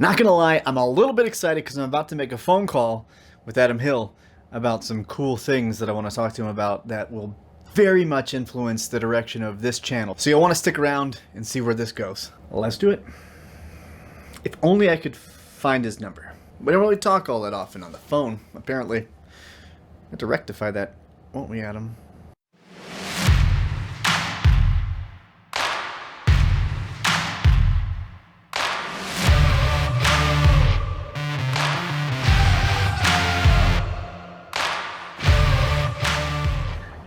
Not gonna lie, I'm a little bit excited because I'm about to make a phone call with Adam Hill about some cool things that I want to talk to him about that will very much influence the direction of this channel. So you'll want to stick around and see where this goes. Let's do it. If only I could find his number. We don't really talk all that often on the phone, apparently. I have to rectify that, won't we, Adam?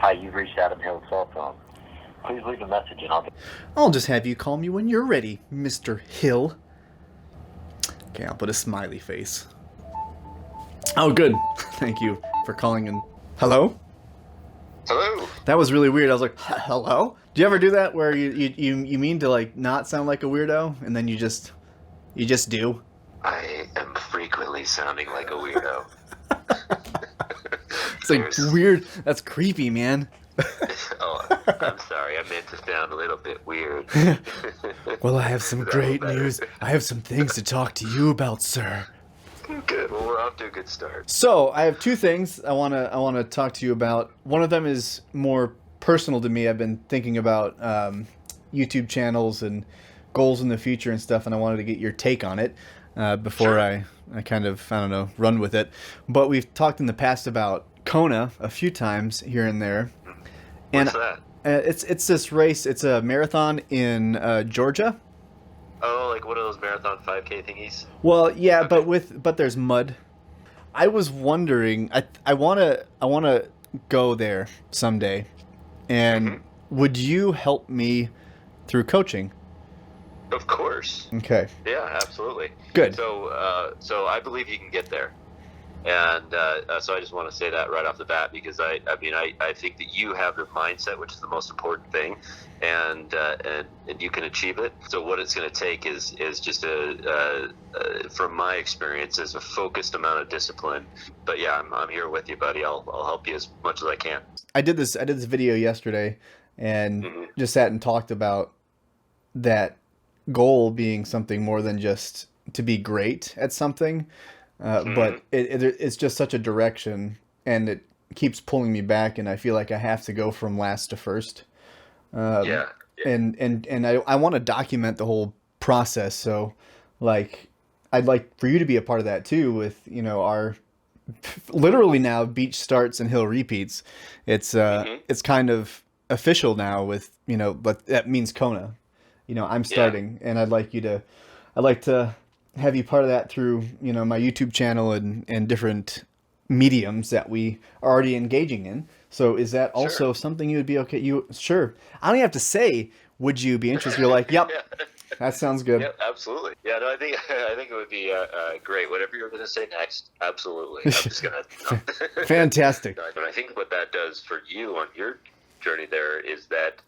Hi, you've reached Adam Hill's cell phone. Please leave a message and I'll just have you call me when you're ready, Mr. Hill. Okay, I'll put a smiley face. Oh, good. Thank you for calling in. Hello? Hello? That was really weird. I was like, hello? Do you ever do that where you mean to like not sound like a weirdo and then you just do? I am frequently sounding like a weirdo. It's like weird. That's creepy, man. Oh, I'm sorry. I meant to sound a little bit weird. Well, I have some great news. I have some things to talk to you about, sir. Good. Well, we're off to a good start. So I have two things I wanna talk to you about. One of them is more personal to me. I've been thinking about YouTube channels and goals in the future and stuff, and I wanted to get your take on it before Sure. I kind of, I don't know, run with it. But we've talked in the past about Kona a few times here and there. What's that? It's this race. It's a marathon in Georgia. Oh, like one of those marathon 5K thingies? Well, yeah, Okay. but there's mud. I was wondering. I wanna go there someday, and would you help me through coaching? Of course. Okay, Yeah, absolutely. good. So I believe you can get there. And so I just want to say that right off the bat because I think that you have the mindset, which is the most important thing, and you can achieve it. So what it's going to take is just from my experience, is a focused amount of discipline. But yeah, I'm here with you, buddy. I'll help you as much as I can. I did this video yesterday, and just sat and talked about that goal being something more than just to be great at something. But it's just such a direction, and it keeps pulling me back, and I feel like I have to go from last to first. Yeah. And I want to document the whole process. So, like, I'd like for you to be a part of that too. With our literally now beach starts and hill repeats. It's kind of official now with but that means Kona. I'm starting, and I'd like to have you part of that through my YouTube channel and different mediums that we are already engaging in. So is that also something you would be okay? Sure. I don't even have to say, would you be interested? You're like, yep, that sounds good. Yeah, absolutely. Yeah, no, I think it would be great. Whatever you're going to say next, absolutely. I'm just going to. Fantastic. But I think what that does for you on your journey there is that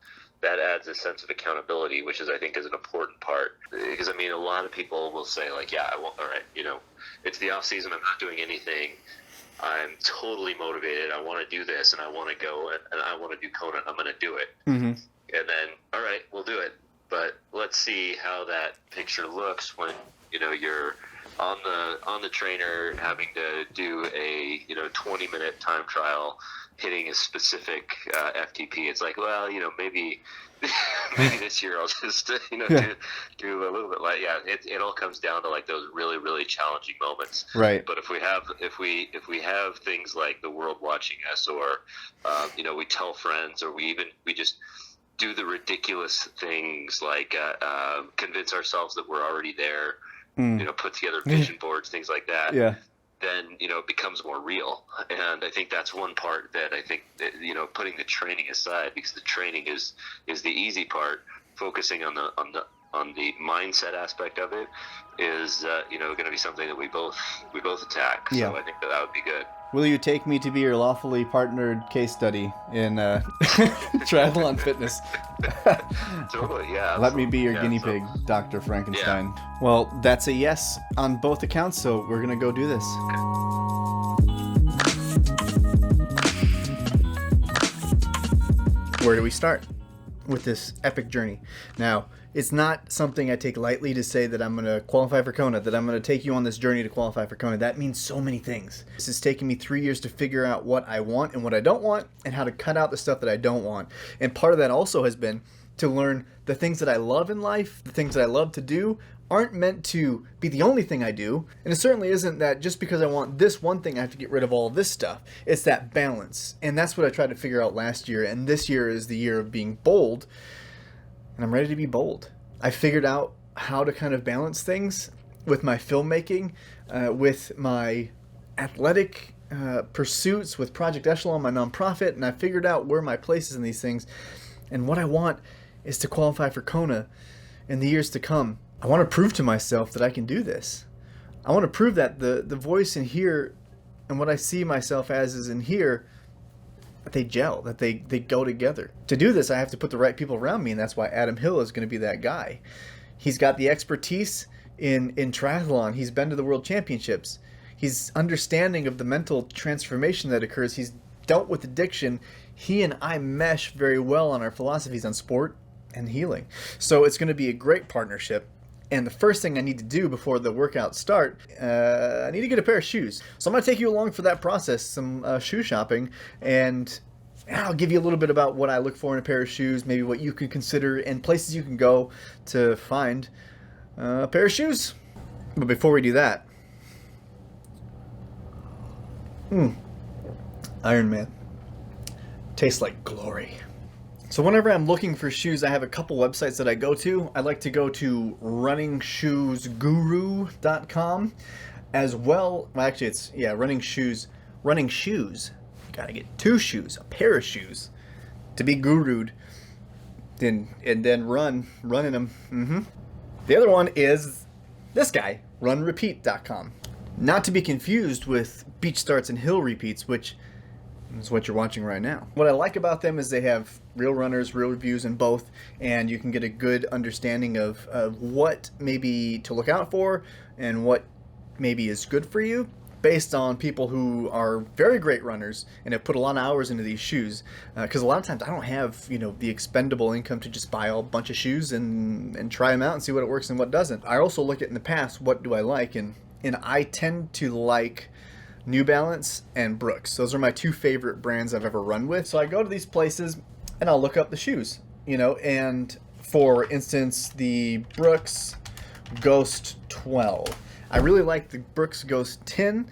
adds a sense of accountability, which I think is an important part. Because a lot of people will say like, yeah, all right, it's the off season. I'm not doing anything. I'm totally motivated. I want to do this, and I want to go, and I want to do Kona. I'm going to do it. Mm-hmm. And then, all right, we'll do it. But let's see how that picture looks when you're on the trainer having to do a 20-minute time trial, hitting a specific FTP. It's like, well, maybe this year I'll just do a little bit like it all comes down to like those really, really challenging moments. Right. But if we have things like the world watching us, or we tell friends, or we just do the ridiculous things like convince ourselves that we're already there, put together vision boards, things like that. Yeah. Then it becomes more real. And I think that's one part that I think that, putting the training aside, because the training is the easy part, focusing on the mindset aspect of it is going to be something that we both attack. Yeah. So I think that would be good. Will you take me to be your lawfully partnered case study in triathlon fitness? Totally, yeah. Let me be your guinea so- pig, Dr. Frankenstein. Well, that's a yes on both accounts, so we're going to go do this. Where do we start? with this epic journey. Now, it's not something I take lightly to say that I'm going to qualify for Kona, that I'm going to take you on this journey to qualify for Kona. That means so many things. This has taken me 3 years to figure out what I want and what I don't want, and how to cut out the stuff that I don't want. And part of that also has been to learn the things that I love in life, the things that I love to do, aren't meant to be the only thing I do. And it certainly isn't that just because I want this one thing, I have to get rid of all of this stuff. It's that balance. And that's what I tried to figure out last year. And this year is the year of being bold. And I'm ready to be bold. I figured out how to kind of balance things with my filmmaking, with my athletic pursuits, with Project Echelon, my nonprofit. And I figured out where my place is in these things. And what I want is to qualify for Kona in the years to come. I want to prove to myself that I can do this. I want to prove that the voice in here and what I see myself as is in here, that they gel, that they go together. To do this, I have to put the right people around me, and that's why Adam Hill is going to be that guy. He's got the expertise in triathlon. He's been to the World Championships. He's understanding of the mental transformation that occurs. He's dealt with addiction. He and I mesh very well on our philosophies on sport and healing. So it's going to be a great partnership. And the first thing I need to do before the workouts start, I need to get a pair of shoes. So I'm going to take you along for that process, some shoe shopping, and I'll give you a little bit about what I look for in a pair of shoes, maybe what you could consider, and places you can go to find a pair of shoes. But before we do that, Ironman tastes like glory. So whenever I'm looking for shoes, I have a couple websites that I go to. I like to go to runningshoesguru.com as well. Well, actually, it's, running shoes. Gotta get two shoes, a pair of shoes to be guru'd and then run in them. The other one is this guy, runrepeat.com. Not to be confused with Beach Starts and Hill Repeats, which is what you're watching right now. What I like about them is they have real runners, real reviews in both, and you can get a good understanding of what maybe to look out for and what maybe is good for you based on people who are very great runners and have put a lot of hours into these shoes. Because a lot of times I don't have, the expendable income to just buy a bunch of shoes and try them out and see what works and what doesn't. I also look at in the past, what do I like? And I tend to like New Balance and Brooks. Those are my two favorite brands I've ever run with. So I go to these places and I'll look up the shoes, and for instance, the Brooks Ghost 12. I really like the Brooks Ghost 10.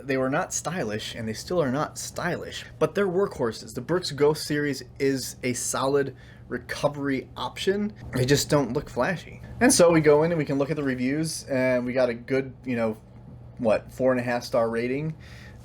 They were not stylish, and they still are not stylish, but they're workhorses. The Brooks Ghost series is a solid recovery option. They just don't look flashy. And so we go in and we can look at the reviews, and we got a good, 4.5 star rating.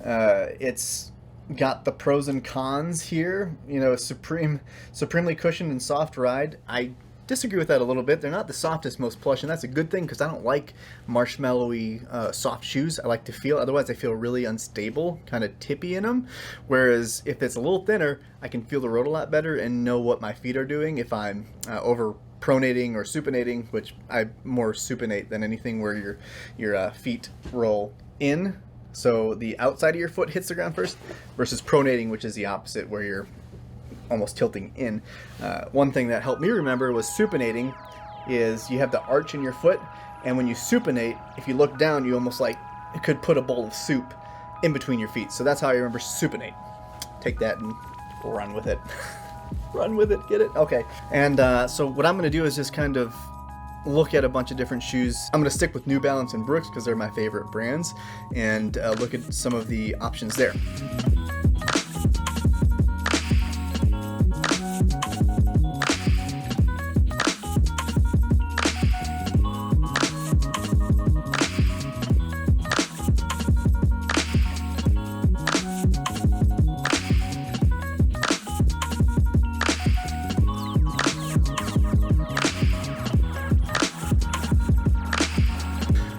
It's got the pros and cons here. Supremely cushioned and soft ride. I disagree with that a little bit. They're not the softest, most plush, and that's a good thing because I don't like marshmallowy soft shoes. I like to feel, otherwise I feel really unstable, kind of tippy in them. Whereas if it's a little thinner, I can feel the road a lot better and know what my feet are doing if I'm over pronating or supinating, which I more supinate than anything, where your feet roll in, so the outside of your foot hits the ground first, versus pronating, which is the opposite, where you're almost tilting in. One thing that helped me remember was supinating is you have the arch in your foot, and when you supinate, if you look down, you almost like it could put a bowl of soup in between your feet. So that's how I remember supinate. Take that and run with it. Run with it, get it? Okay. And so what I'm going to do is just kind of look at a bunch of different shoes. I'm going to stick with New Balance and Brooks because they're my favorite brands, and look at some of the options there.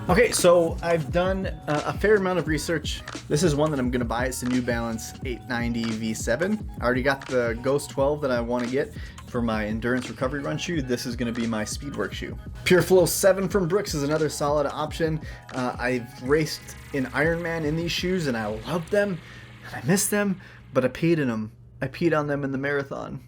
Okay, so I've done a fair amount of research. This is one that I'm going to buy. It's the New Balance 890 V7. I already got the Ghost 12 that I want to get for my endurance recovery run shoe. This is going to be my Speedwork shoe. Pure Flow 7 from Brooks is another solid option. I've raced in Ironman in these shoes, and I love them, and I miss them, but I peed in them. I peed on them in the marathon.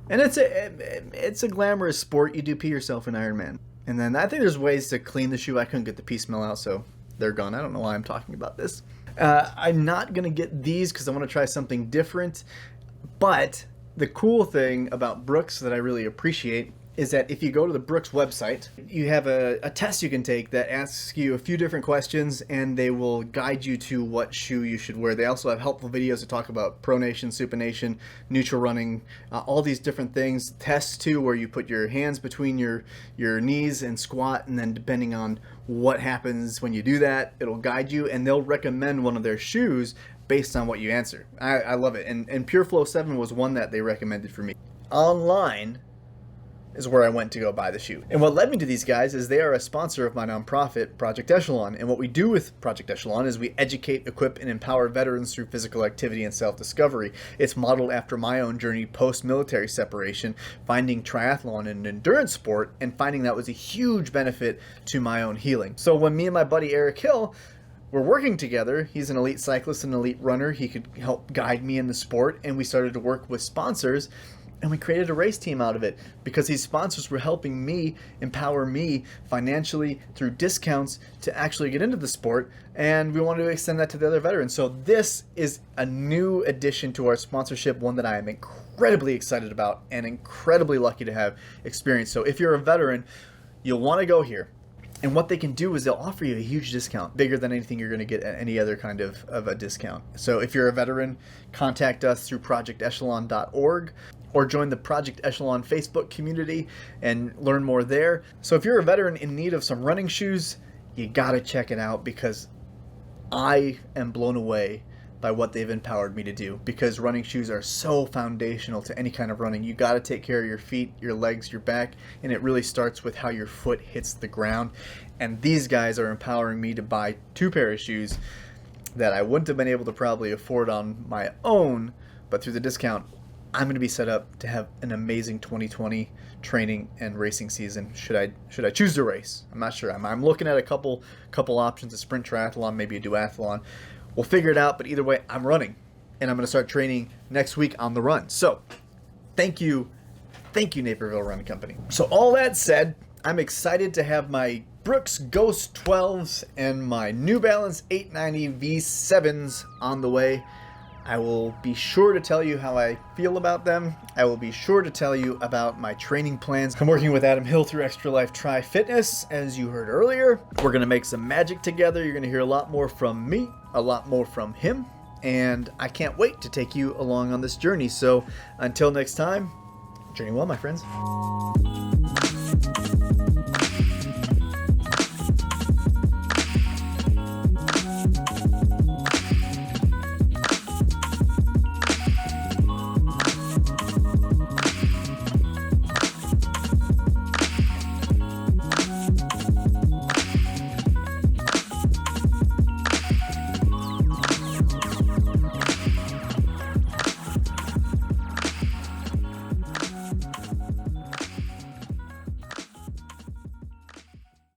And it's a glamorous sport. You do pee yourself in Ironman. And then I think there's ways to clean the shoe. I couldn't get the pee smell out, so they're gone. I don't know why I'm talking about this. I'm not going to get these because I want to try something different. But the cool thing about Brooks that I really appreciate is that if you go to the Brooks website, you have a test you can take that asks you a few different questions, and they will guide you to what shoe you should wear. They also have helpful videos that talk about pronation, supination, neutral running, all these different things. Tests too, where you put your hands between your knees and squat, and then depending on what happens when you do that, it'll guide you, and they'll recommend one of their shoes based on what you answer. I love it. And PureFlow 7 was one that they recommended for me. Online is where I went to go buy the shoe. And what led me to these guys is they are a sponsor of my nonprofit, Project Echelon. And what we do with Project Echelon is we educate, equip, and empower veterans through physical activity and self-discovery. It's modeled after my own journey post-military separation, finding triathlon an endurance sport, and finding that was a huge benefit to my own healing. So when me and my buddy Eric Hill were working together, he's an elite cyclist and elite runner, he could help guide me in the sport, and we started to work with sponsors. And we created a race team out of it because these sponsors were helping me empower me financially through discounts to actually get into the sport. And we wanted to extend that to the other veterans. So this is a new addition to our sponsorship, one that I am incredibly excited about and incredibly lucky to have experienced. So if you're a veteran, you'll want to go here. And what they can do is they'll offer you a huge discount, bigger than anything you're going to get at any other kind of a discount. So if you're a veteran, contact us through projectechelon.org or join the Project Echelon Facebook community and learn more there. So if you're a veteran in need of some running shoes, you got to check it out because I am blown away by what they've empowered me to do, because running shoes are so foundational to any kind of running. You got to take care of your feet, your legs, your back, and it really starts with how your foot hits the ground. And these guys are empowering me to buy 2 pairs of shoes that I wouldn't have been able to probably afford on my own, but through the discount, I'm going to be set up to have an amazing 2020 training and racing season. Should I choose to race? I'm not sure. I'm looking at a couple options: a sprint triathlon, maybe a duathlon. We'll figure it out, but either way, I'm running, and I'm going to start training next week on the run. So, thank you, Naperville Running Company. So all that said, I'm excited to have my Brooks Ghost 12s and my New Balance 890 V7s on the way. I will be sure to tell you how I feel about them. I will be sure to tell you about my training plans. I'm working with Adam Hill through Extra Life Tri Fitness, as you heard earlier. We're going to make some magic together. You're going to hear a lot more from me, a lot more from him, and I can't wait to take you along on this journey. So until next time, journey well, my friends.